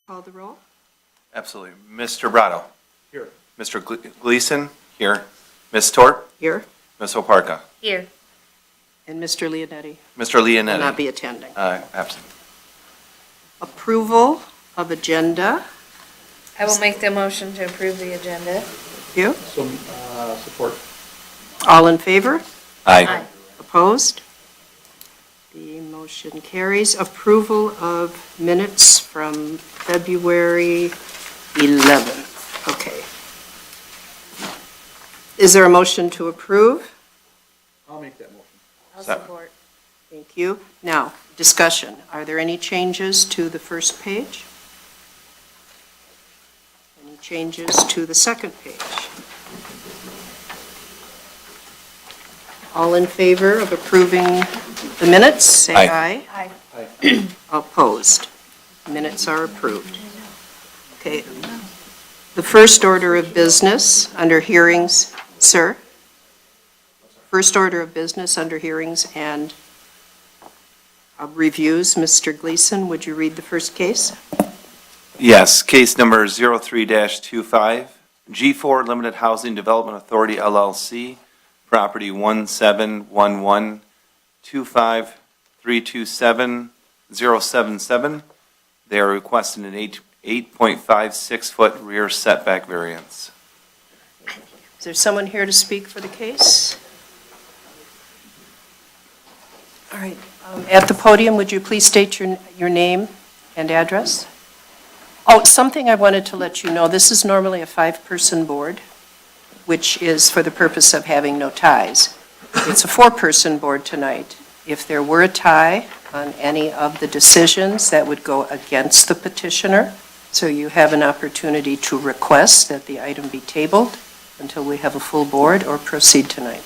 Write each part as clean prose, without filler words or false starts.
Call the roll. Absolutely. Mr. Brado. Here. Mr. Gleason. Here. Ms. Torp. Here. Ms. Oparka. Here. And Mr. Leonetti Mr. will Leonetti. not be attending. Absent. Approval of agenda. I will make the motion to approve the agenda. You. So, support. All in favor? Aye. Opposed? The motion carries. Approval of minutes from February 11th. Okay. Is there a motion to approve? I'll make that motion. I'll Second. support. Thank you. Now, discussion. Are there any changes to the first page? Any changes to the second page? All in favor of approving the minutes, say aye. Aye. Aye. Opposed? Minutes are approved. Okay. The first order of business under hearings, sir? First order of business under hearings and reviews, Mr. Gleason, would you read the first case? Yes, case number 03-25, G4 Limited Housing Development Authority LLC, property 171125327-077. They are requesting an 8.56-foot rear setback variance. Is there someone here to speak for the case? All right. At the podium, would you please state your name and address? Oh, something I wanted to let you know, this is normally a 5-person board, which is for the purpose of having no ties. It's a 4-person board tonight. If there were a tie on any of the decisions, that would go against the petitioner. So you have an opportunity to request that the item be tabled until we have a full board or proceed tonight.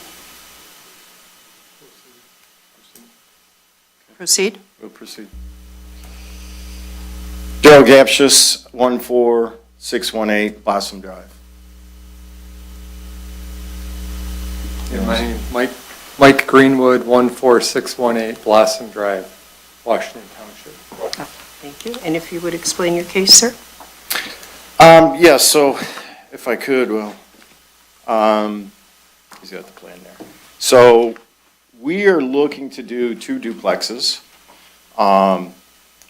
Proceed? We'll proceed. Daryl Gapshus, 14618 Blossom Drive. Yeah, my name, Mike Greenwood, 14618 Blossom Drive, Washington Township. Thank you. And if you would explain your case, sir? Yes, so if I could, well, he's got the plan there. So we are looking to do 2 duplexes.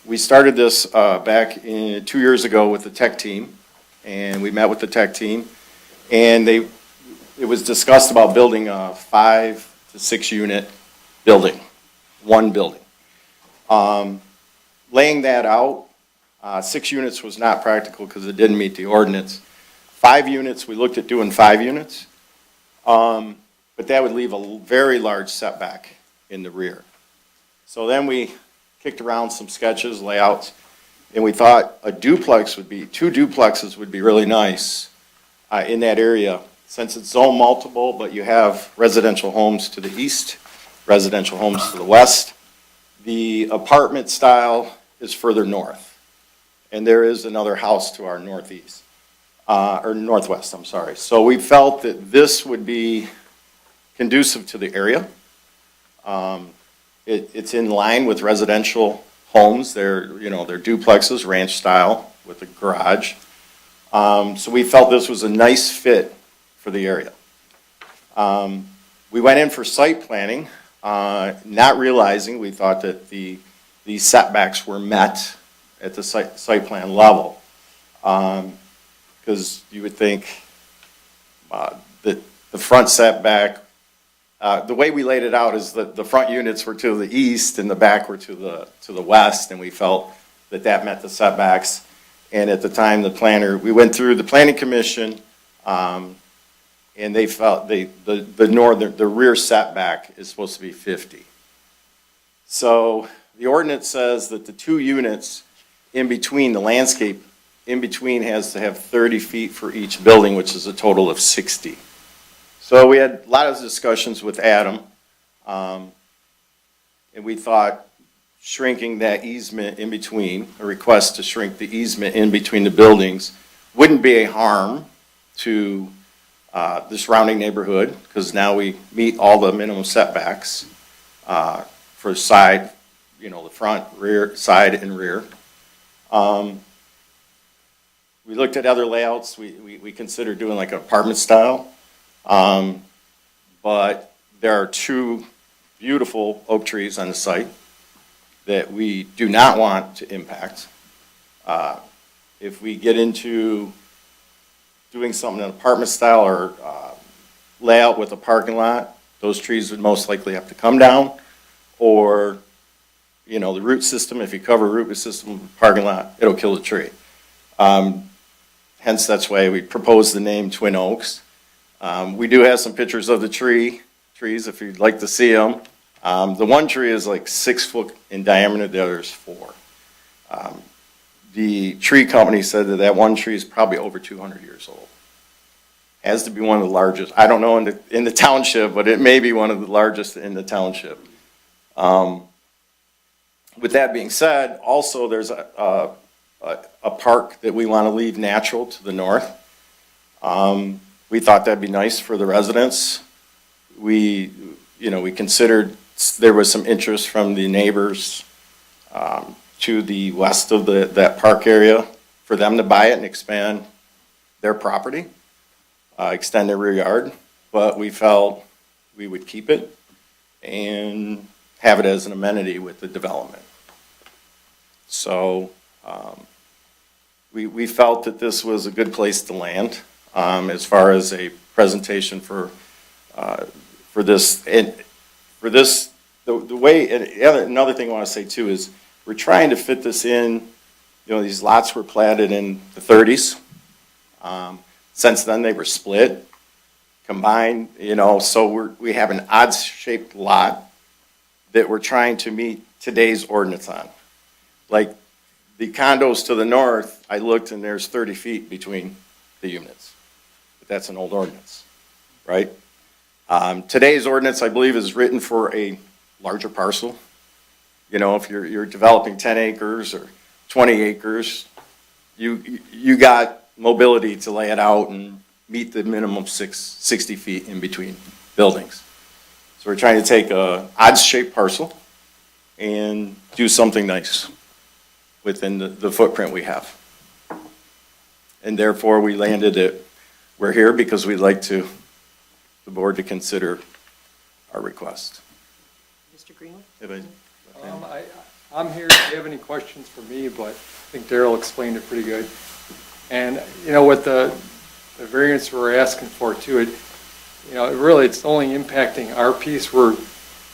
We started this back 2 years ago with the tech team, and we met with the tech team, and it was discussed about building a 5 to 6 unit building, one building. Laying that out, 6 units was not practical because it didn't meet the ordinance. 5 units, we looked at doing 5 units, but that would leave a very large setback in the rear. So then we kicked around some sketches, layouts, and we thought a duplex would be, 2 duplexes would be really nice in that area, since it's zone multiple, but you have residential homes to the east, residential homes to the west. The apartment style is further north, and there is another house to our northeast, or northwest, I'm sorry. So we felt that this would be conducive to the area. It's in line with residential homes. They're duplexes, ranch style with a garage. So we felt this was a nice fit for the area. We went in for site planning, not realizing, we thought that the setbacks were met at the site plan level. Because you would think that the front setback, the way we laid it out is that the front units were to the east and the back were to the west, and we felt that that met the setbacks. And at the time, we went through the planning commission, and they felt the rear setback is supposed to be 50. So the ordinance says that the 2 units in between, the landscape in between, has to have 30 feet for each building, which is a total of 60. So we had a lot of discussions with Adam, and we thought shrinking that easement in between, a request to shrink the easement in between the buildings, wouldn't be a harm to the surrounding neighborhood, because now we meet all the minimum setbacks for side, the front, rear, side, and rear. We looked at other layouts. We considered doing like an apartment style. But there are two beautiful oak trees on the site that we do not want to impact. If we get into doing something in apartment style or layout with a parking lot, those trees would most likely have to come down. Or, you know, the root system, if you cover a root system with a parking lot, it'll kill the tree. Hence, that's why we proposed the name Twin Oaks. We do have some pictures of the trees, if you'd like to see them. The one tree is like 6 foot in diameter, the other is 4. The tree company said that that one tree is probably over 200 years old. Has to be one of the largest, I don't know in the township, but it may be one of the largest in the township. With that being said, also there's a park that we want to leave natural to the north. We thought that'd be nice for the residents. We considered there was some interest from the neighbors to the west of that park area for them to buy it and expand their property, extend their rear yard. But we felt we would keep it and have it as an amenity with the development. So we felt that this was a good place to land as far as a presentation for this. And for this, the way, and another thing I want to say too is we're trying to fit this in, you know, these lots were platted in the 30s. Since then they were split, combined, you know, so we have an odd-shaped lot that we're trying to meet today's ordinance on. Like the condos to the north, I looked and there's 30 feet between the units. But that's an old ordinance, right? Today's ordinance, I believe, is written for a larger parcel. You know, if you're developing 10 acres or 20 acres, you got mobility to lay it out and meet the minimum 60 feet in between buildings. So we're trying to take a odd-shaped parcel and do something nice within the footprint we have. And therefore, we landed it, we're here because we'd like the board to consider our request. Mr. Greenwood? I'm here if you have any questions for me, but I think Daryl explained it pretty good. And, you know, with the variance we're asking for too, it's only impacting our piece. We're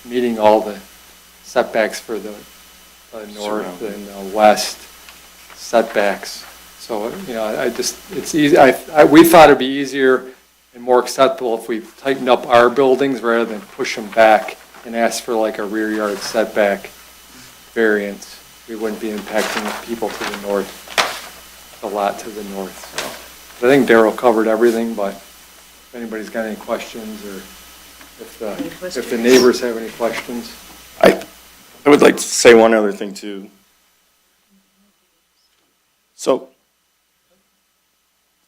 meeting all the setbacks for the north and the west setbacks. So, you know, it's easy. We thought it'd be easier and more acceptable if we tightened up our buildings rather than push them back and ask for like a rear yard setback variance. We wouldn't be impacting the people to the north, a lot to the north. So I think Daryl covered everything, but if anybody's got any questions or if the neighbors have any questions. I would like to say one other thing too. So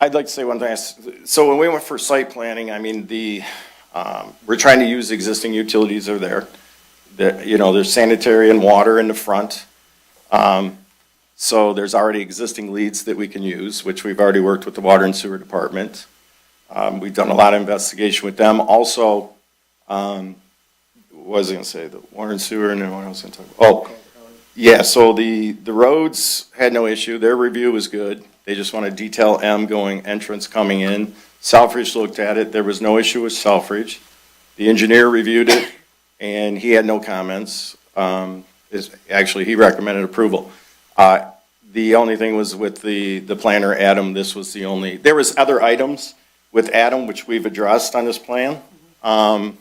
I'd like to say one thing. So when we went for site planning, I mean, we're trying to use existing utilities that are there. There's sanitary and water in the front. So there's already existing leads that we can use, which we've already worked with the water and sewer department. We've done a lot of investigation with them. Also, what was I going to say? The water and sewer, and then what else was I going to talk about? Oh, yeah, so the roads had no issue. Their review was good. They just want a detail M going, entrance coming in. Selfridge looked at it. There was no issue with Selfridge. The engineer reviewed it, and he had no comments. Actually, he recommended approval. The only thing was with the planner, Adam, this was the only, there was other items with Adam, which we've addressed on this plan. And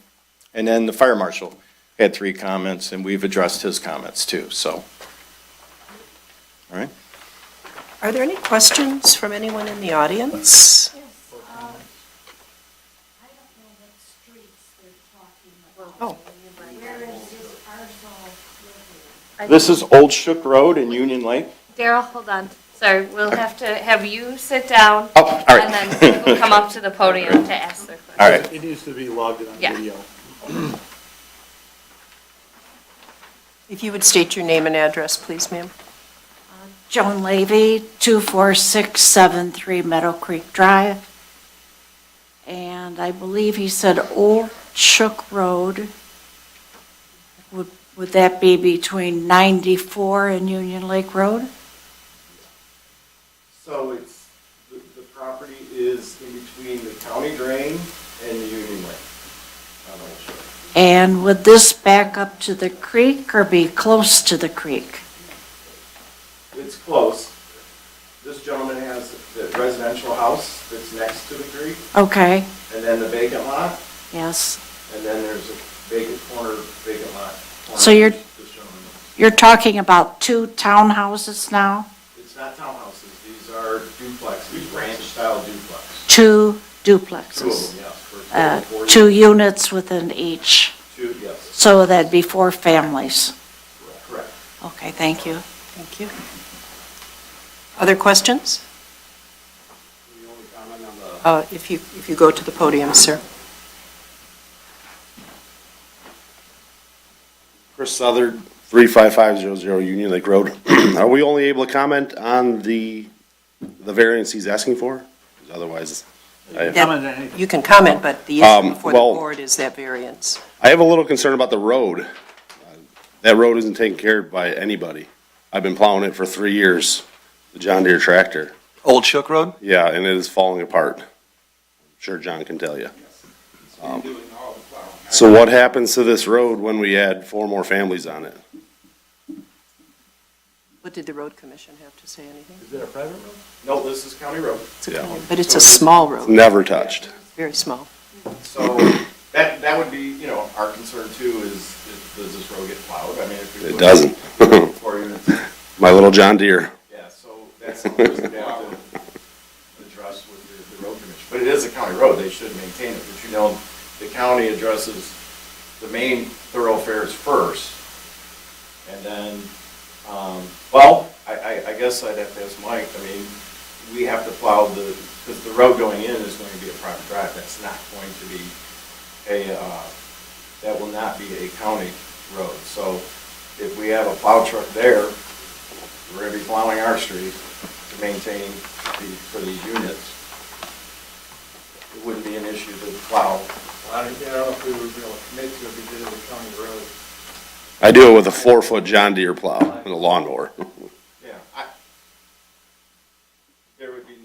then the fire marshal had 3 comments, and we've addressed his comments too, so. All right. Are there any questions from anyone in the audience? Yes, I don't know what streets they're talking about. Oh. Where is this parcel located? This is Old Shook Road in Union Lake. Daryl, hold on. Sorry, we'll have to have you sit down. Oh, all right. And then people come up to the podium to ask their questions. All right. It needs to be logged in on Yeah. video. If you would state your name and address, please, ma'am. Joan Levy, 24673 Meadow Creek Drive. And I believe he said Old Shook Road. Would that be between 94 and Union Lake Road? So the property is in between the county drain and the Union Lake. on Old Shore. And would this back up to the creek or be close to the creek? It's close. This gentleman has the residential house that's next to the creek, Okay, and then the vacant lot, yes. and then there's a vacant lot. corner So you're- this gentleman. You're talking about 2 townhouses now? It's not townhouses, these are duplexes, ranch-style duplex. 2 Two of duplexes? them, yes. for a total of 2 units within each? 2, yes, So that'd be 4 families? correct. Okay, thank you. Thank you. Other questions? The only comment on the If you go to the podium, sir. Chris Southard, 35500 Union Lake Road. Are we only able to comment on the variance he's asking for? Otherwise, You can comment, but the issue before the well- board is that variance. I have a little concern about the road. That road isn't taken care of by anybody. I've been plowing it for 3 years, the John Deere tractor. Old Shook Road? Yeah, and it is falling apart. I'm sure John can tell you. So what happens to this road when we add 4 more families on it? What did the road commission have to say, anything? Is it a private road? No, this is county road. Yeah. But it's a small road, Never touched. very small. So that would be, our concern too is does this road get plowed? I mean, if we It put doesn't. 4 units, My little John Deere. yeah, so that's something we have to address with the road commission. But it is a county road, they should maintain it, but the county addresses the main thoroughfares first. And then, I guess I'd have to ask Mike, we have to plow because the road going in is going to be a private drive, that's not going to be that will not be a county road. So if we have a plow truck there, we're going to be plowing our street to maintain for these units. It wouldn't be an issue to plow. I don't know if we would be able to commit to it if we did it a county road. I do it with a 4-foot John Deere plow and a lawnmower. Yeah, there would be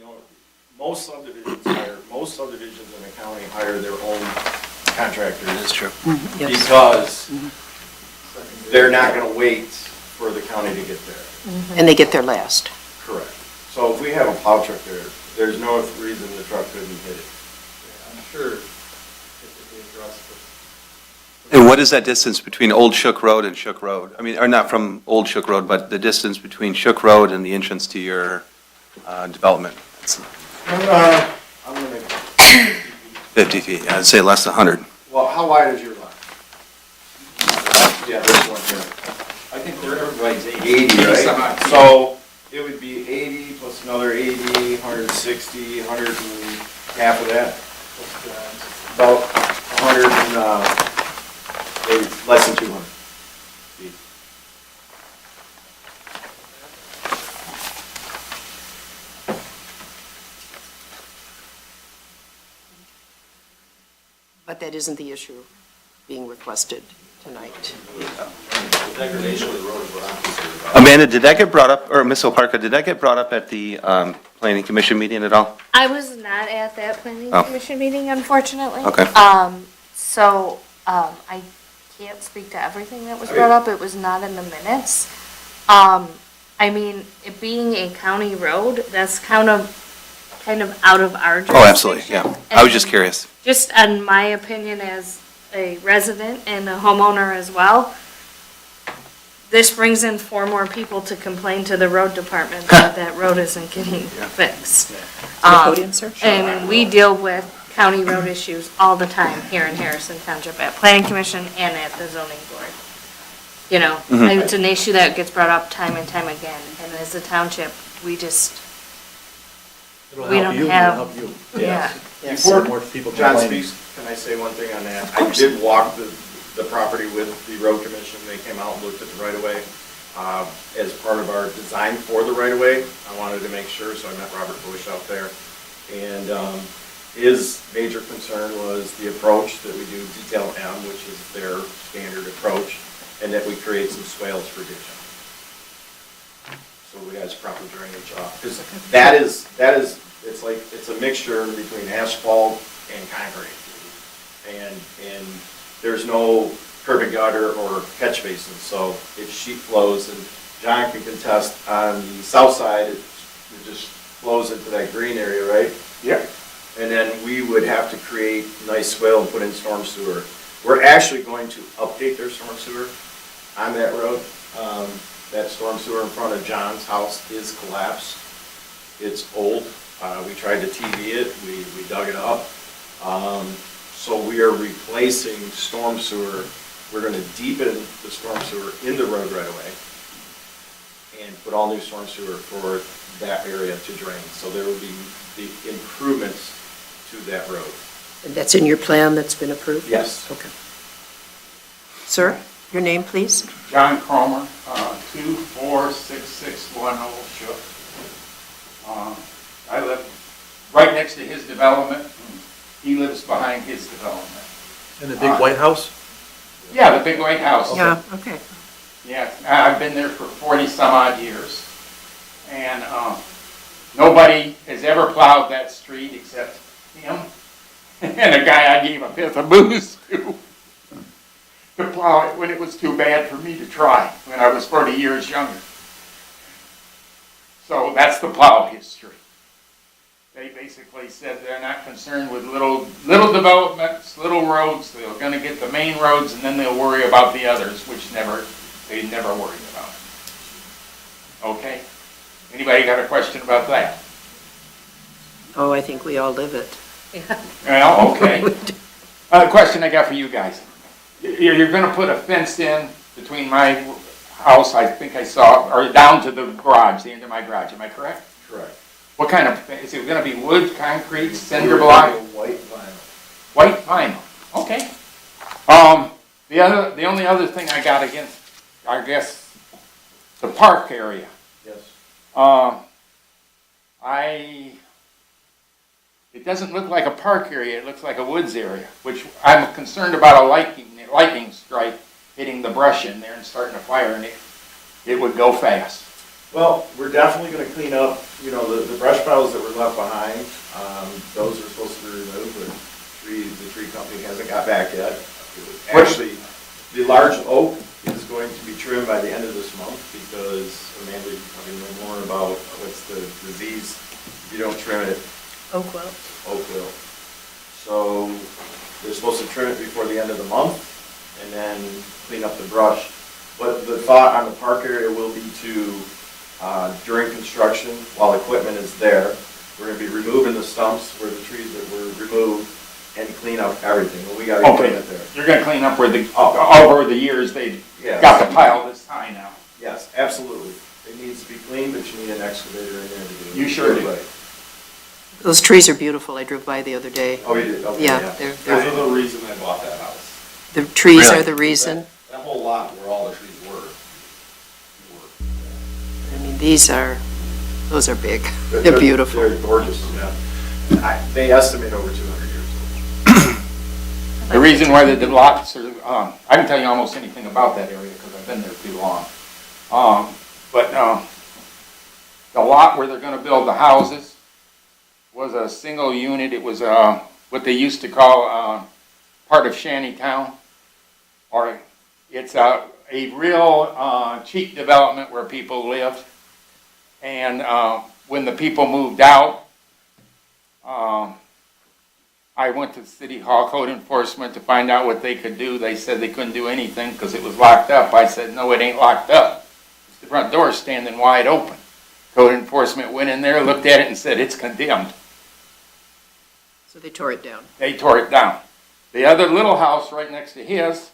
most subdivisions in the county hire their own contractors. That's true. Yes. Because they're not going to wait for the county to get there. And they get there last. Correct. So if we have a plow truck there, there's no reason the truck couldn't hit it. Yeah, I'm sure it could be addressed, but And what is that distance between Old Shook Road and Shook Road? Or not from Old Shook Road, but the distance between Shook Road and the entrance to your development? It's I'm going to, 50 feet, I'd say less than 100. well, how wide is your lot? Yeah, this one here. I think everybody's 80, right? So it would be 80 plus another 80, 160, 100 and half of that. About 100 and, maybe less than 200 feet. But that isn't the issue being requested tonight. degradation of the road is what I'm concerned about. Amanda, did that get brought up, or Ms. Oparka, did that get brought up at the planning commission meeting at all? I was not at that planning Oh. commission meeting, unfortunately. Okay. So, I can't speak to everything that was brought up, it was not in the minutes. It being a county road, that's kind of out of our jurisdiction. Oh, absolutely, yeah. I was just And curious. Just on my opinion as a resident and a homeowner as well, this brings in 4 more people to complain to the road department that that road isn't getting fixed. To the podium, sir. And we deal with county road issues all the time here in Harrison Township at planning commission and at the zoning board. And it's an issue that gets brought up time and time again, and as a township, we just, we don't have. Yeah. Before John speaks, can I say one thing on that? I did walk the property with the road commission, they came out and looked at the right of way, As part of our design for the right-of-way, I wanted to make sure, so I met Robert Bush out there. And his major concern was the approach, that we do detail M, which is their standard approach, and that we create some swales for ditching. So we has proper drainage off. Because it's a mixture between asphalt and concrete. And there's no curb and gutter or catch basin, so it sheet flows, and John can contest, on the south side, it just flows into that green area, right? Yeah. And then we would have to create nice swale and put in storm sewer. We're actually going to update their storm sewer on that road. That storm sewer in front of John's house is collapsed. It's old. We tried to TV it, we dug it up. So we are replacing storm sewer. We're gonna deepen the storm sewer in the road right away and put all new storm sewer for that area to drain. So there will be the improvements to that road. And that's in your plan that's been approved? Yes. Okay. Sir, your name, please? John Cromer, 24661 Old Shook. I live right next to his development. He lives behind his development. In the big White House? Yeah, the big white house. Yeah, okay. Yeah, I've been there for 40 some odd years. And nobody has ever plowed that street except him and a guy I gave a fifth of booze to plow it when it was too bad for me to try when I was 40 years younger. So that's the plow history. They basically said they're not concerned with little developments, little roads. They're going to get the main roads, and then they'll worry about the others, which they never worried about. Okay? Anybody got a question about that? Oh, I think we all live it. Well, okay. Question I got for you guys. You're going to put a fence in between my house, I think I saw, or down to the garage, the end of my garage. Am I correct? Correct. What kind of, is it going to be wood, concrete, cinder block? White vinyl. White vinyl, okay. The only other thing I got against, I guess, the park area. Yes. It doesn't look like a park area, it looks like a woods area, which I'm concerned about a lightning strike hitting the brush in there and starting a fire, and it would go fast. Well, we're definitely gonna clean up, the brush piles that were left behind. Those are supposed to be removed, but the tree company hasn't got back yet. Actually, the large oak is going to be trimmed by the end of this month because Amanda, you probably know more about what's the disease. If you don't trim it, Oak will. oak will. So they're supposed to trim it before the end of the month and then clean up the brush. But the thought on the park area will be to, during construction, while equipment is there, we're gonna be removing the stumps where the trees that were removed and clean up everything. Well, we got equipment there. You're going to clean up where over the years they Yes. got the pile this high now. Yes, absolutely. It needs to be cleaned, but you need an excavator in there to do it. You sure do. Right. Those trees are beautiful. I drove by the other day. Oh, you did? Okay, Yeah, Those are the reason I bought that house. the trees Really? are the reason. That whole lot where all the trees were. I mean, those are big. They're beautiful. They're gorgeous, yeah. They estimate over 200 years The reason why the lots are, I can tell you almost anything about that area because I've been there too long. But the lot where they're going to build the houses was a single unit. It was what they used to call part of Shantytown. Or it's a real cheap development where people lived. And when the people moved out, I went to City Hall Code Enforcement to find out what they could do. They said they couldn't do anything because it was locked up. I said, no, it ain't locked up. The front door's standing wide open. Code Enforcement went in there, looked at it, and said, it's condemned. So they tore it down. They tore it down. The other little house right next to his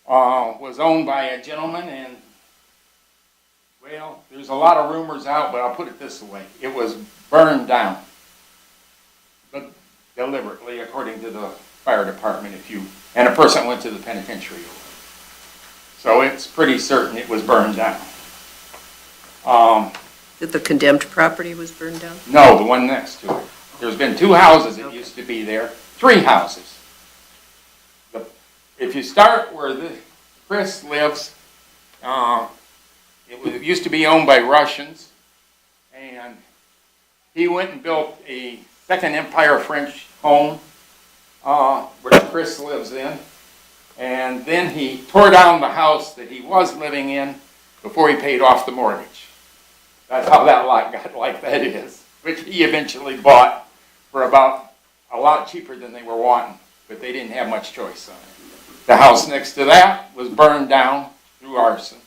was owned by a gentleman, and, well, there's a lot of rumors out, but I'll put it this way. It was burned down. But deliberately, according to the fire department, and a person went to the penitentiary. So it's pretty certain it was burned down. That the condemned property was burned down? No, the one next to it. There's been 2 houses that used to be there, 3 houses. If you start where Chris lives, it used to be owned by Russians, and he went and built a Second Empire French home, where Chris lives in, and then he tore down the house that he was living in before he paid off the mortgage. That's how that lot got like that is, which he eventually bought for about a lot cheaper than they were wanting, but they didn't have much choice on it. The house next to that was burned down through arson.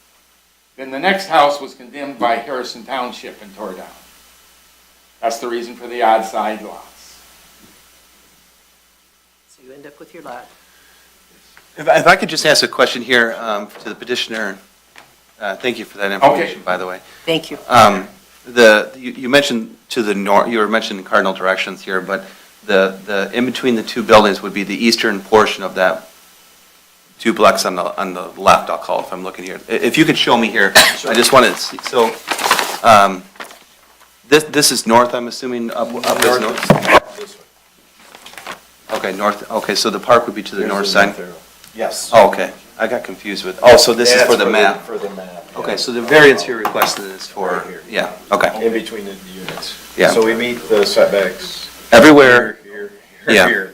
Then the next house was condemned by Harrison Township and tore down. That's the reason for the odd side lots. So you end up with your lot. If I could just ask a question here to the petitioner. Thank you for that information, by the way. Thank you. You mentioned to the north, you were mentioning cardinal directions here, but the in between the 2 buildings would be the eastern portion of that duplex on the left, I'll call it, if I'm looking here. If you could show me here, I just wanted to see, so, this is north, I'm assuming, up is north? This way. Okay, north, okay, so the park would be to the north side? Yes. Oh, okay, I got confused with, so this is for the map? For the map. yeah. Okay, so the variance you're requesting is for, Right here. yeah, okay. In between the units. Yeah. So we meet the setbacks. Everywhere, Here, Yeah. here.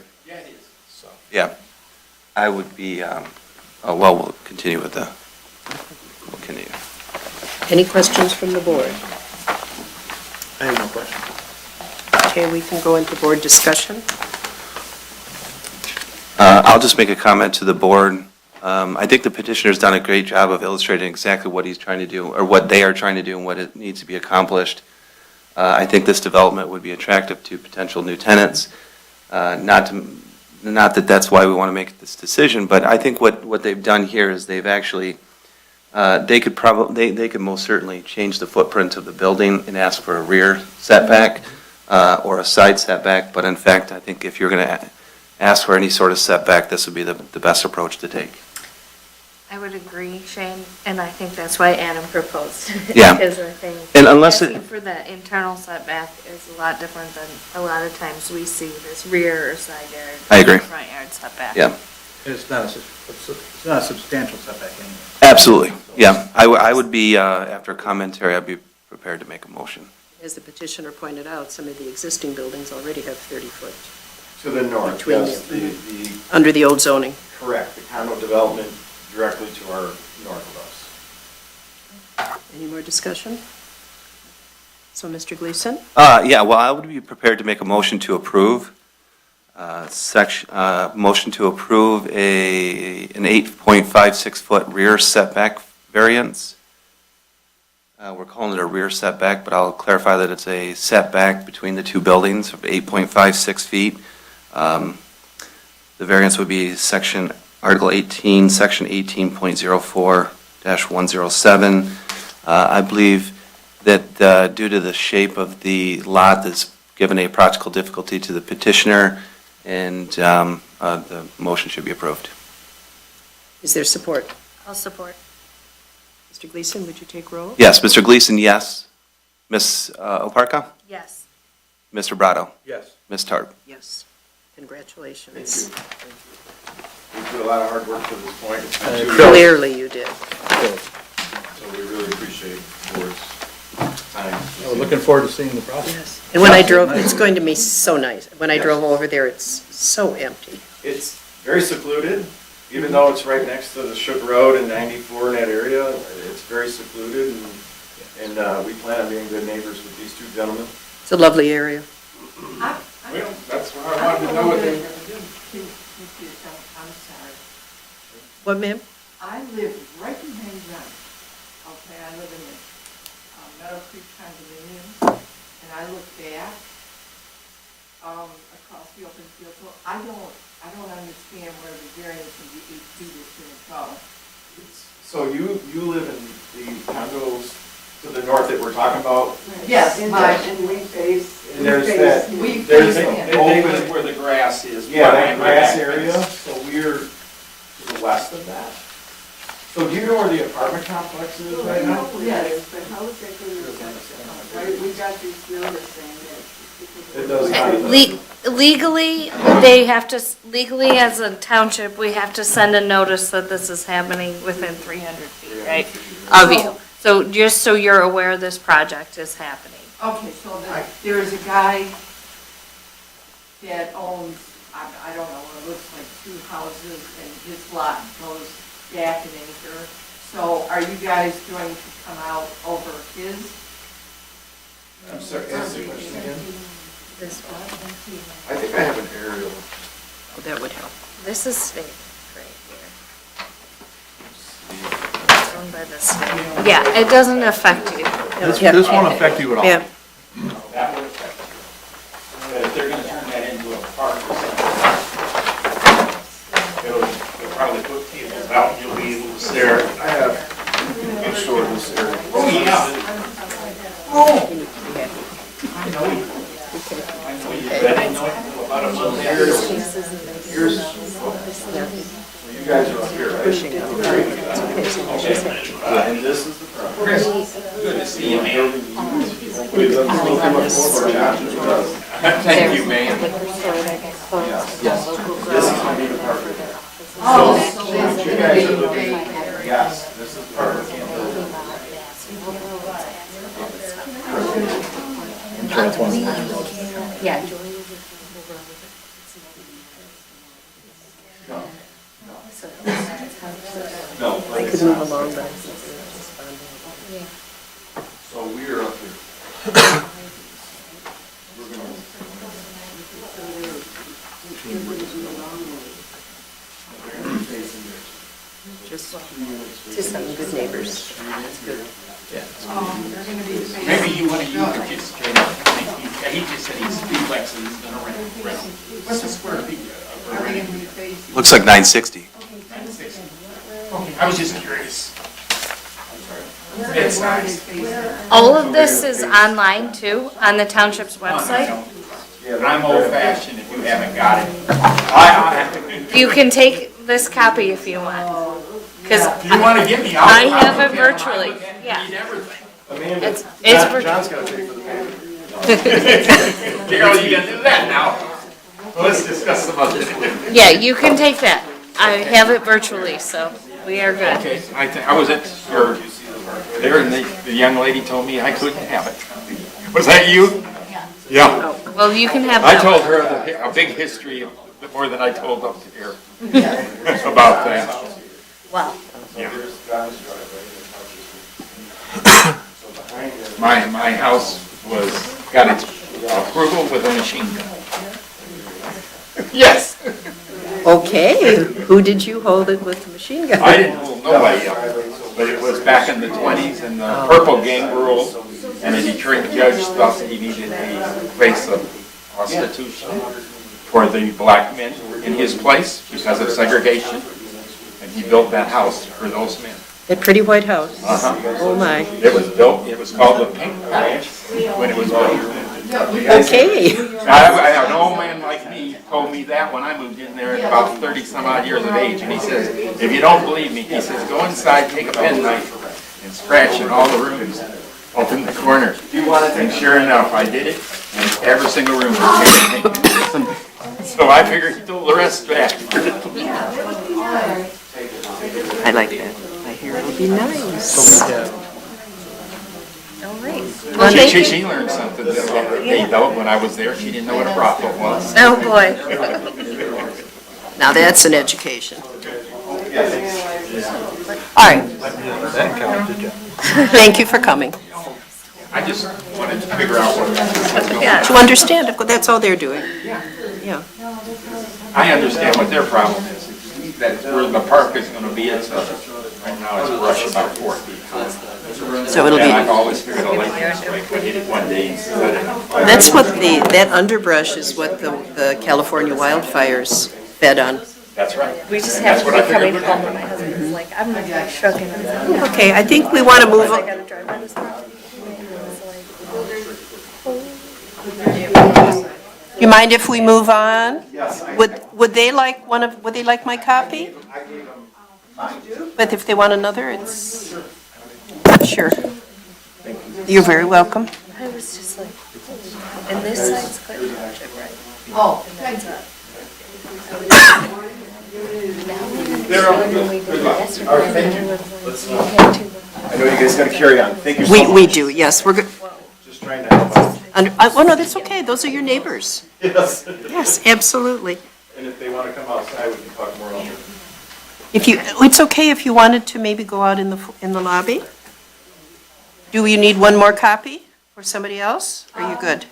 So. yeah, I would be, well, we'll continue with we'll continue. Any questions from the board? I have no question. Okay, we can go into board discussion. I'll just make a comment to the board. I think the petitioner's done a great job of illustrating exactly what he's trying to do, or what they are trying to do, and what it needs to be accomplished. I think this development would be attractive to potential new tenants. Not that that's why we want to make this decision, but I think what they've done here is they've actually, they could most certainly change the footprint of the building and ask for a rear setback or a side setback, but in fact, I think if you're going to ask for any sort of setback, this would be the best approach to take. I would agree, Shane, and I think that's why Adam proposed. Yeah. Because I think And unless asking it, for the internal setback is a lot different than a lot of times we see this rear or side yard. I agree. Front yard setback. yeah, It's not a substantial setback anyway. absolutely, yeah. I would be, after commentary, I'd be prepared to make a motion. As the petitioner pointed out, some of the existing buildings already have 30-foot To the north, Between yes, you. the, under the old zoning. correct, the condo development directly to our north of us. Any more discussion? So, Mr. Gleason? Yeah, well, I would be prepared to make a motion to approve, motion to approve an 8.56-foot rear setback variance. We're calling it a rear setback, but I'll clarify that it's a setback between the 2 buildings of 8.56 feet. The variance would be Article 18, Section 18.04-107. I believe that due to the shape of the lot, that's given a practical difficulty to the petitioner, and the motion should be approved. Is there support? I'll support. Mr. Gleason, would you take roll? Yes, Mr. Gleason, yes. Ms. Oparka? Yes. Mr. Brado? Yes. Ms. Tarp? Yes. Congratulations. We put a lot of hard work to this point. It's been 2 years, Clearly you did. so we really appreciate the board's time. We're looking forward to seeing the process. Yes. And when I drove, it's going to be so nice. When I drove over there, it's so empty. It's very secluded, even though it's right next to the Shook Road and 94 in that area. It's very secluded, and we plan on being good neighbors with these 2 gentlemen. It's a lovely area. Well, that's what I wanted to know what they were gonna do. I'm sorry. What, ma'am? I live right behind them. Okay, I live in the Meadow Creek condominium, and I look back across the open field. So I don't understand where the variance of the 8 feet is going to go. So you live in the condos to the north that we're talking about? Yes, And we face. And there's that, We there's face an it. open, Where the grass is. yeah, that grass area, so we're to the west of that. So do you know where the apartment complex is right now? Yes, but how is that going to got this notice saying that. It does not. Legally, they have to, legally as a township, we have to send a notice that this is happening within 300 feet, right, of you. So just so you're aware this project is happening. Okay, so there is a guy that owns, I don't know, it looks like 2 houses, and his lot goes back an acre. So are you guys going to come out over his? I'm sorry, answer the question again. This one, I think I have an aerial. Oh, that would help. this is state right here. It's owned by the state. Yeah, it doesn't affect you. This won't affect you at all. Yeah, That would affect it. But if they're gonna turn that into a park or something, they'll probably put tables out, you'll be able to see. There, I have restored this area. Oh, yeah. I know you. I know about a month ago. Here's, you guys are up here, right? Okay. And this is the property. Good to see you, man. Thank you, man. Yes. This is my main property. So, you guys are looking, yes, this is part of the camp building. Yeah. No. I could move along, but. So we're up here. We're gonna. Just some good neighbors. Maybe you want to use it just straight up. He just said he's duplexes, he's gonna rent. What's the square feet of renting? Looks like 960. Okay, I was just curious. It's nice. All of this is online too, on the township's website. Yeah, but I'm old fashioned if you haven't got it. You can take this copy if you want, because If you want to give me, I I'll have it look at virtually, Read yeah. everything. Amanda, It's vir- John's gotta pay for the paper. Carol, you gonna do that now? Well, let's discuss some other things. Yeah, you can take that. I have it virtually, so we are good. Okay, I was at your, there, and the young lady told me I couldn't have it. Was that you? Yeah. Well, you can have I that told one. her a big history, more than I told up here about that. Wow. Yeah. There's John's driveway, and the house is. So behind it. My house got its approval with a machine gun. Yes. Okay, who did you hold it with the machine gun? I didn't hold nobody up, but it was back in the 20s, and the purple gang ruled, and a Detroit judge thought he needed a place of prostitution for the black men in his place because of segregation, and he built that house for those men. That pretty white house? Uh-huh. Oh, my. It was built, it was called the Pink Patch when it was built. Okay. An old man like me told me that when I moved in there at about 30-some-odd years of age, and he says, if you don't believe me, he says, go inside, take a penknife, and scratch in all the rooms, open the corner. And sure enough, I did it, and every single room was taken. So I figured he told the rest back. I like that. I hear it'll be nice. All right. Well, thank you. She learned something that they don't. When I was there, she didn't know what a brothel was. Oh, boy. Now that's an education. All right. Thank you for coming. I just wanted to figure out what was going on. Yeah. To understand it, that's all they're doing. Yeah. I understand what their problem is, that where the park is gonna be, it's, right now it's brush about 4 feet high. So it'll And I've be, always figured a lake strike would hit it one day instead of. that's what that underbrush is what the California wildfires fed on. That's right. We just And that's have what to I be coming figured would home, happen. and my husband was like, I'm not gonna shook, and I was like, Okay, I think we want to move, I gotta drive by this property. you mind if we move on? Would they like would they like my copy? But if they want another, it's, sure. You're very welcome. I was just like, and this side's Clinton Township, right? Oh, And thank that's you. I know you guys gotta carry on. Thank you so much. We do, yes, we're good. Just trying to help out. Oh, no, that's okay, those are your neighbors. Yes. Yes, absolutely. And if they wanna come outside, we can talk more about it. If you, it's okay if you wanted to maybe go out in the lobby? Do you need one more copy for somebody else? Are you good?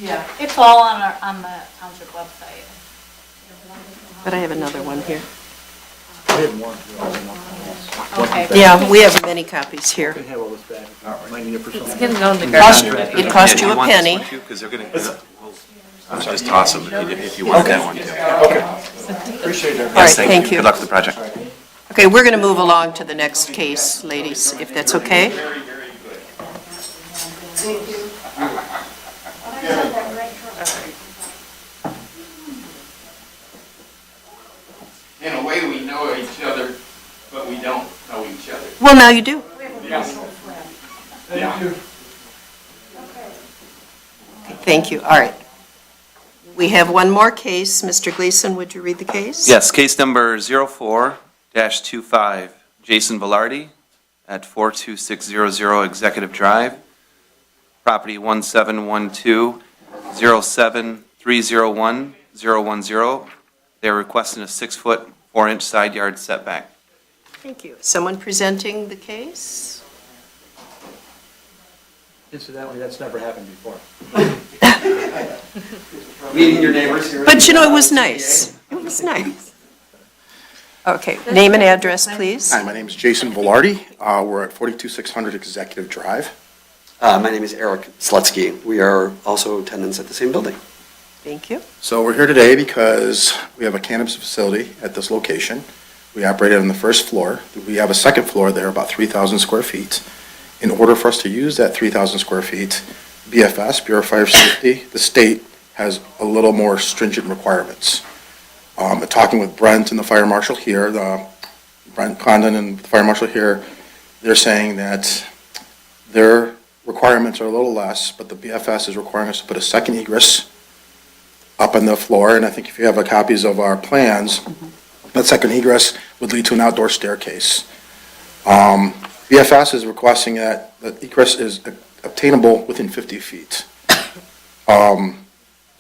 Yeah. It's all on the township website. But I have another one here. We have more. Okay. Yeah, we have many copies here. We can have all this back. Might need it for It's something. gonna go in the Cost- garbage. It cost you a penny. Because they're going to, I'll just toss them if you want that one too. Appreciate it. All right, thank you. Good luck with the project. Okay, we're going to move along to the next case, ladies, if that's okay? In a way, we know each other, but we don't know each other. Well, now you do. Yes. Yeah. Thank you, all right. We have one more case. Mr. Gleason, would you read the case? Yes, case number 04-25, Jason Velarde at 42600 Executive Drive, property 1712-07301010. They're requesting a 6-foot, 4-inch side yard setback. Thank you. Someone presenting the case? Incidentally, that's never happened before. Meeting your neighbors here. But you know, it was nice. It was nice. Okay, name and address, please. Hi, my name is Jason Velarde. We're at 42600 Executive Drive. My name is Eric Slutsky. We are also tenants at the same building. Thank you. So we're here today because we have a cannabis facility at this location. We operate it on the first floor. We have a second floor there, about 3,000 square feet. In order for us to use that 3,000 square feet, BFS, Bureau of Fire Safety, the state has a little more stringent requirements. Talking with Brent and the fire marshal here, Brent Condon and the fire marshal here, they're saying that their requirements are a little less, but the BFS is requiring us to put a second egress up on the floor, and I think if you have copies of our plans, that second egress would lead to an outdoor staircase. BFS is requesting that the egress is obtainable within 50 feet.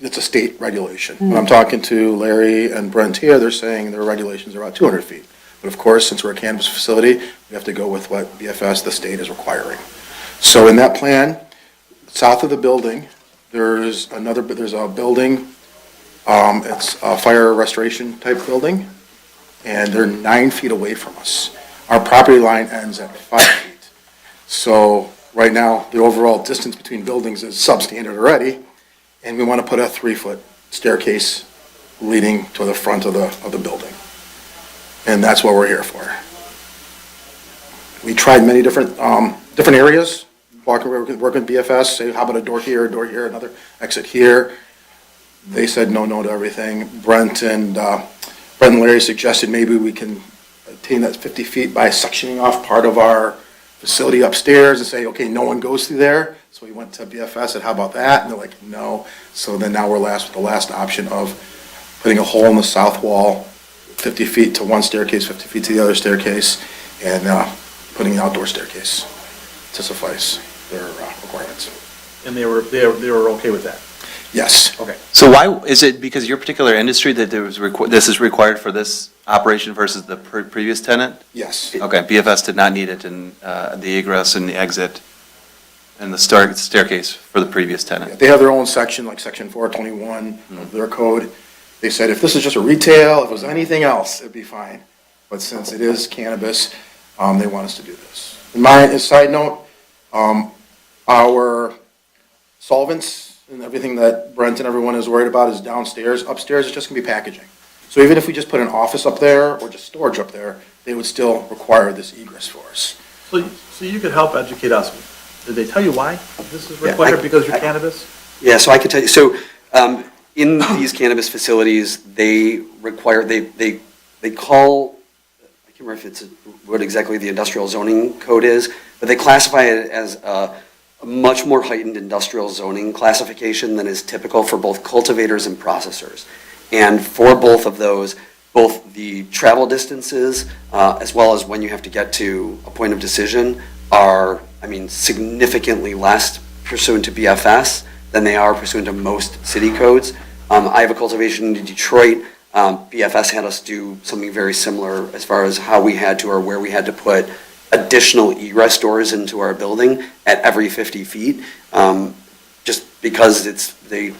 It's a state regulation. When I'm talking to Larry and Brent here, they're saying their regulations are about 200 feet. But of course, since we're a cannabis facility, we have to go with what BFS, the state, is requiring. So in that plan, south of the building, there's a building, it's a fire restoration type building, and they're 9 feet away from us. Our property line ends at 5 feet. So right now, the overall distance between buildings is substandard already, and we want to put a 3-foot staircase leading to the front of the building. And that's what we're here for. We tried many different areas, working with BFS, say, how about a door here, another exit here. They said no to everything. Brent and Larry suggested maybe we can attain that 50 feet by sectioning off part of our facility upstairs and say, okay, no one goes through there. So we went to BFS, said, how about that? And they're like, no. So then now we're left with the last option of putting a hole in the south wall, 50 feet to one staircase, 50 feet to the other staircase, and putting an outdoor staircase to suffice their requirements. And they were okay with that? Yes. Okay. So why, is it because your particular industry that this is required for this operation versus the previous tenant? Yes. Okay, BFS did not need it in the egress and the exit and the staircase for the previous tenant. They have their own section, like section 421 of their code. They said if this is just a retail, if it was anything else, it'd be fine. But since it is cannabis, they want us to do this. A side note, our solvents and everything that Brent and everyone is worried about is downstairs. Upstairs, it's just gonna be packaging. So even if we just put an office up there or just storage up there, they would still require this egress for us. So you could help educate us. Did they tell you why this is Yeah, required because you're cannabis? Yeah, so I could tell you, so in these cannabis facilities, they require, they call, I can't remember if it's, what exactly the industrial zoning code is, but they classify it as a much more heightened industrial zoning classification than is typical for both cultivators and processors. And for both of those, both the travel distances, as well as when you have to get to a point of decision are, significantly less pursuant to BFS than they are pursuant to most city codes. I have a cultivation in Detroit. BFS had us do something very similar as far as how we had to, or where we had to put additional egress doors into our building at every 50 feet, just because they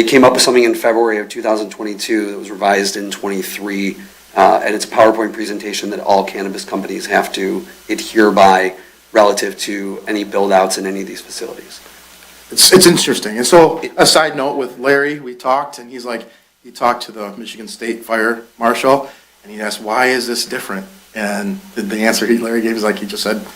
came up with something in February of 2022 that was revised in 23, and it's a PowerPoint presentation that all cannabis companies have to adhere by relative to any build-outs in any of these facilities. It's interesting. And so, a side note with Larry, we talked, and he's like, he talked to the Michigan State Fire Marshal, and he asked, why is this different? And the answer Larry gave is like, he just said,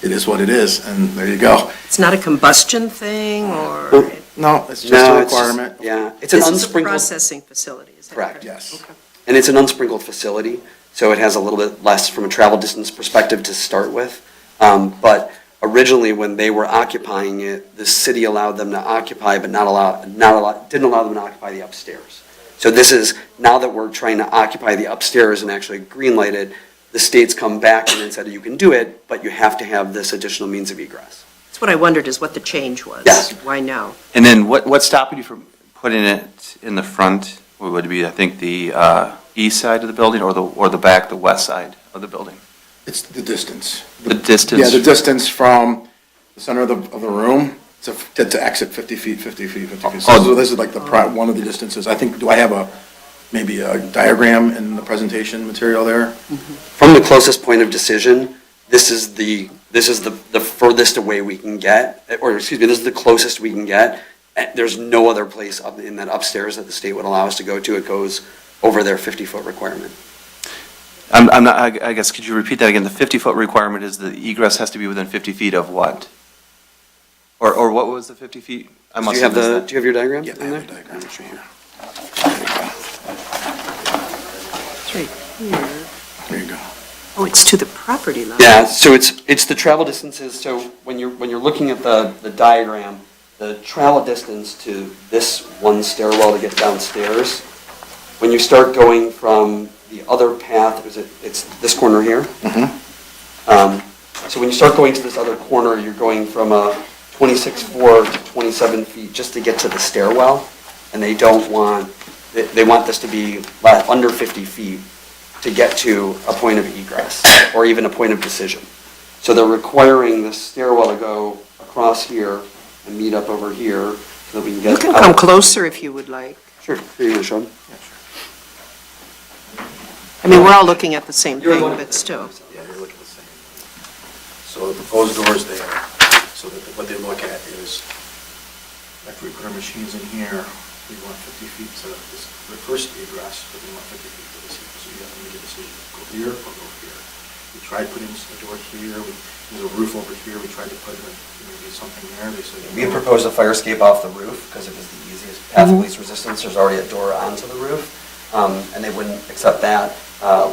it is what it is, and there you go. It's not a combustion thing, or? No, it's just a requirement. It's an This is a unsprinkled. processing facility, is that Correct. Yes. Okay. And it's an unsprinkled facility, so it has a little bit less from a travel distance perspective to start with. But originally, when they were occupying it, the city allowed them to occupy, but didn't allow them to occupy the upstairs. So this is, now that we're trying to occupy the upstairs and actually greenlight it, the state's come back and said you can do it, but you have to have this additional means of egress. That's what I wondered, is what the change was. Yes. Why now? And then what's stopping you from putting it in the front? What would be, I think, the east side of the building, or the back, the west side of the building? It's the distance. The distance? Yeah, the distance from the center of the room to exit 50 feet, 50 feet, 50 feet. So this is like one of the distances. I think, do I have maybe a diagram in the presentation material there? From the closest point of decision, this is the furthest away we can get, or excuse me, this is the closest we can get. There's no other place up in that upstairs that the state would allow us to go to. It goes over their 50-foot requirement. I'm not, I guess, could you repeat that again? The 50-foot requirement is the egress has to be within 50 feet of what? Or what was the 50 feet? I Do must you have missed that. do you have your diagram? Yeah, I in there? have a diagram right here. It's right here. There you go. Oh, it's to the property line. Yeah, so it's the travel distances. So when you're looking at the diagram, the travel distance to this one stairwell to get downstairs, when you start going from the other path, it's this corner here. So when you start going to this other corner, you're going from a 26.4 to 27 feet just to get to the stairwell, and they want this to be under 50 feet to get to a point of egress or even a point of decision. So they're requiring the stairwell to go across here and meet up over here so that we can get. You can come closer if you would like. Sure, here you go, Sean. I mean, we're all looking at the same thing, but still. Yeah, you're looking at the same. So the proposed doors there, so that what they look at is, after we put our machines in here, we want 50 feet to the first egress, but we want 50 feet to this. So you have to make a decision, go here or go here. We tried putting a door here, there's a roof over here, we tried to put maybe something there, they said. We had proposed a fire escape off the roof because it was the easiest path of least resistance. There's already a door onto the roof, and they wouldn't accept that.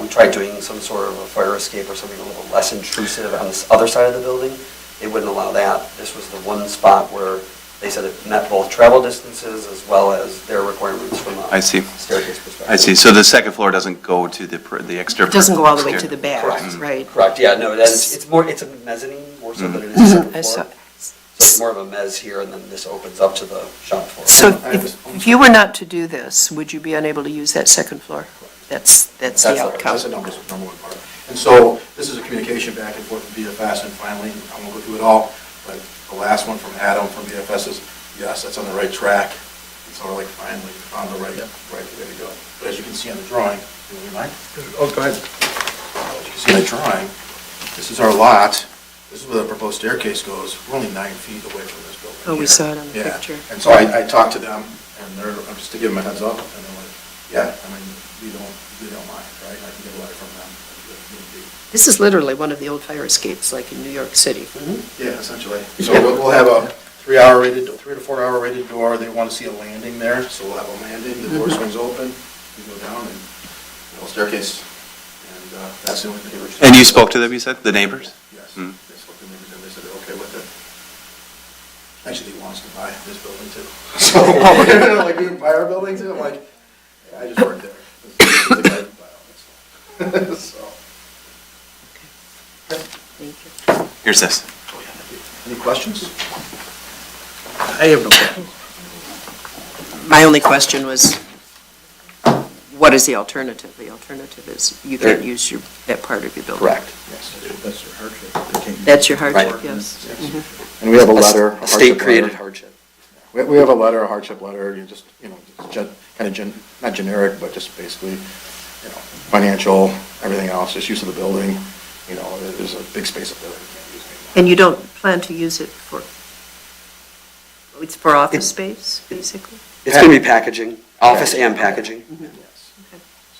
We tried doing some sort of a fire escape or something a little less intrusive on this other side of the building. They wouldn't allow that. This was the one spot where they said it met both travel distances as well as their requirements from a staircase perspective. I see. So the second floor doesn't go to the exterior? It doesn't go all the way to the back, Correct. right? Correct, yeah, no, it's a mezzanine more so than it is a second I floor. saw- So it's more of a mezz here, and then this opens up to the shop floor. So if you were not to do this, would you be unable to use that second floor? That's the outcome. That's a number part. And so this is a communication back and forth with BFS, and finally, I won't go through it all, but the last one from Adam from BFS is, yes, that's on the right track. It's sort of like finally found the right way to go. But as you can see on the drawing, do you mind? Oh, go ahead. As you can see on the drawing, this is our lot. This is where the proposed staircase goes. We're only 9 feet away from this building. Oh, we here. saw it on the Yeah. picture. And so I talked to them, and I'm just to give them a heads up, and they're like, yeah, I mean, we don't mind, right? I can get a letter from them. This is literally one of the old fire escapes, like in New York City. Yeah, essentially. So we'll have a 3 to 4 hour rated door. They want to see a landing there, so we'll have a landing. The door swings open, we go down, and a little staircase. And that's the only thing they were. And you spoke to them, you said, the neighbors? Yes, Hmm. they spoke to them, and they said they're okay with it. Actually, he wants to buy this building too. So, like, we buy our building too, I'm like, yeah, I just worked there. This is the guy who buy all this stuff. So. Thank you. Here's this. Any questions? I have no question. My only question was, what is the alternative? The alternative is you can't use that part of your building. Correct. Yes. That's your hardship. They can't use That's your it. hardship, Right. yes. Mhm. And we have a letter. A hardship state-created letter. hardship. We have a letter, a hardship letter, you just, not generic, but just basically, financial, everything else, just use of the building, there's a big space up there that we can't use anymore. And you don't plan to use it it's for office space, basically? It's going to be packaging, office and packaging. Yes.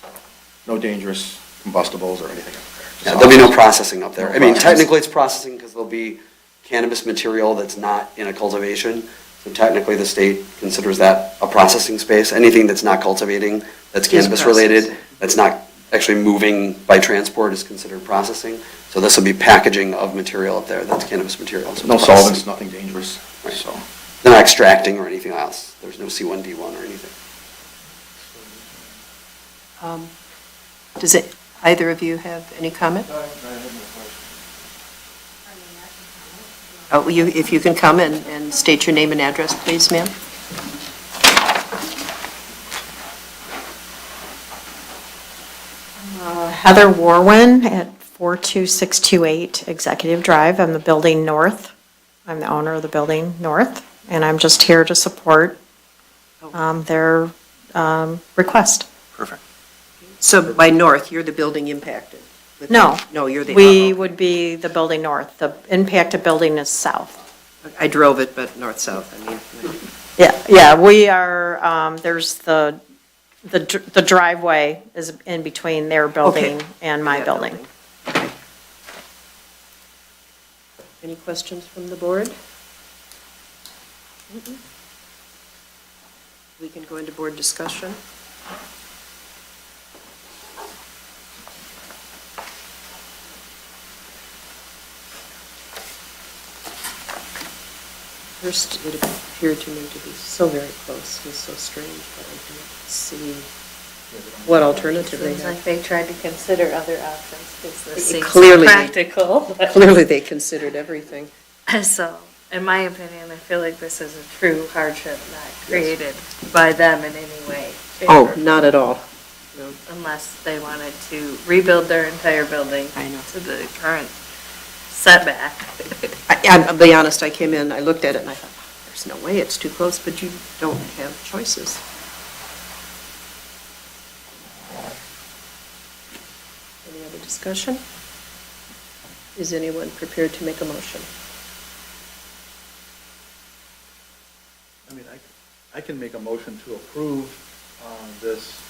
So, no dangerous combustibles or anything up there. Just Yeah, there'll be no office. processing up there. I mean, Process. technically it's processing because there'll be cannabis material that's not in a cultivation. So technically the state considers that a processing space. Anything that's not cultivating, that's Is cannabis related, processing. that's not actually moving by transport is considered processing. So this will be packaging of material up there that's cannabis material. So No it's processing. solvents, nothing dangerous, Right. so. They're not extracting or anything else. There's no C1D1 or anything. Does either of you have any comment? If you can come and state your name and address, please, ma'am. Heather Warwin at 42628 Executive Drive. I'm the building north. I'm the owner of the building north, and I'm just here to support their request. Perfect. So by north, you're the building impacted? No. No, you're the. We would be the building north. The impacted building is south. I drove it, but north-south, I mean. Yeah, we are, there's the driveway is in between their building Okay. and my That building. Okay. Any questions from the board? Mm-mm. We can go into board discussion. First, it appeared to me to be so very close, it was so strange, but I didn't see what alternative they Seems had. like they tried to consider other options, because this seems Clearly they- practical. Clearly, they considered everything. So, in my opinion, I feel like this is a true hardship not created by them in any way. shape, Oh, or not at all. No. Unless they wanted to rebuild their entire building I know. to the current setback. I'll be honest, I came in, I looked at it, and I thought, there's no way, it's too close, but you don't have choices. Any other discussion? Is anyone prepared to make a motion? I mean, I can make a motion to approve this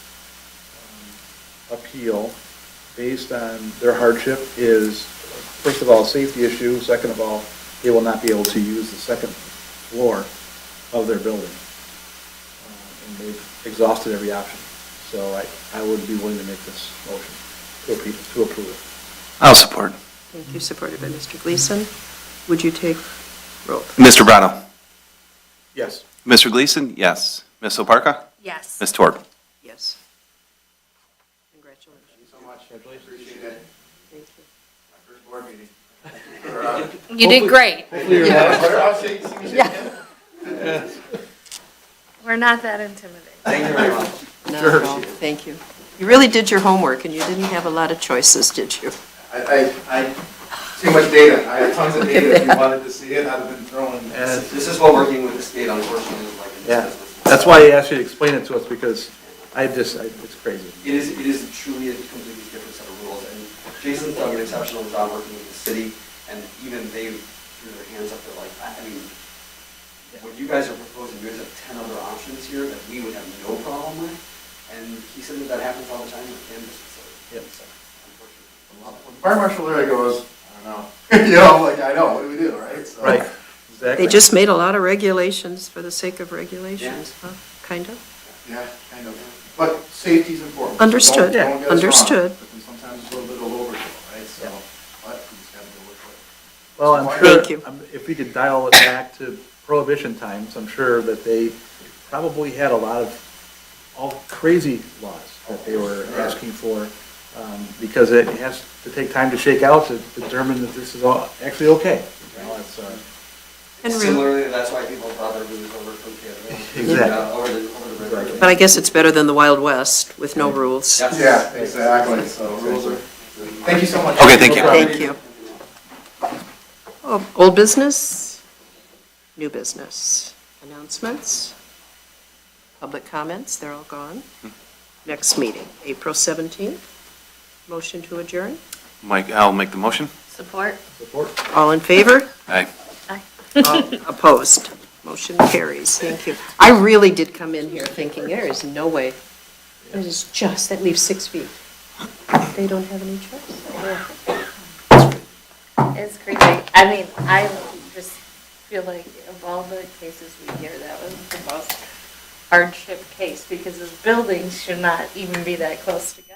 appeal based on their hardship is, first of all, a safety issue, second of all, they will not be able to use the second floor of their building. And they've exhausted every option. So I would be willing to make this motion to approve it. I'll support. Thank you, supported by Mr. Gleason. Would you take roll? Mr. Brano? Yes. Mr. Gleason? Yes. Ms. Oparka? Yes. Ms. Torp? Yes. Congratulations. Thank you so much. I appreciate it. Thank you. My first board meeting. You did great. We're not that intimidating. Thank you very much. Not at all. Thank you. You really did your homework, and you didn't have a lot of choices, did you? I too much data. I have tons of data. If you wanted to see it, I'd have been throwing. This is what working with the state unfortunately is like in Yeah, this business. that's why I asked you to explain it to us, because it's crazy. It is truly a completely different set of rules, and Jason's done an exceptional job working with the city, and even they threw their hands up, they're like, I mean, what you guys are proposing, you guys have 10 other options here that we would have no problem with, and he said that happens all the time with cannabis facilities. Yep. So, unfortunately. When the fire marshal there goes, I don't know. Like, I know, what do we do, right? So- Right, exactly. They just made a lot of regulations for the sake of regulations, huh? Kind of? Yeah, kind of. But safety's important. Understood, Don't get us wrong. understood. But then sometimes it's a little bit Well, I'm sure. Thank you. If we could dial it back to prohibition times, I'm sure that they probably had a lot of all crazy laws that they were asking for, because it has to take time to shake out to determine that this is all actually okay. You know, it's, And re- Similarly, that's why people bother movies over from Canada. Exactly. Over the river. But I guess it's better than the Wild West with no rules. Yeah, exactly, so rules are. Thank you so much. Okay, thank you. Thank you. Oh, old business, new business, announcements, public comments, they're all gone. Next meeting, April 17th. Motion to adjourn. Mike, I'll make the motion. Support? All in favor? Aye. Opposed? Motion carries. Thank you. I really did come in here thinking there is no way. It is just, that leaves 6 feet. They don't have any choice. It's crazy. I mean, I just feel like of all the cases we hear, that was the most hardship case because those buildings should not even be that close together.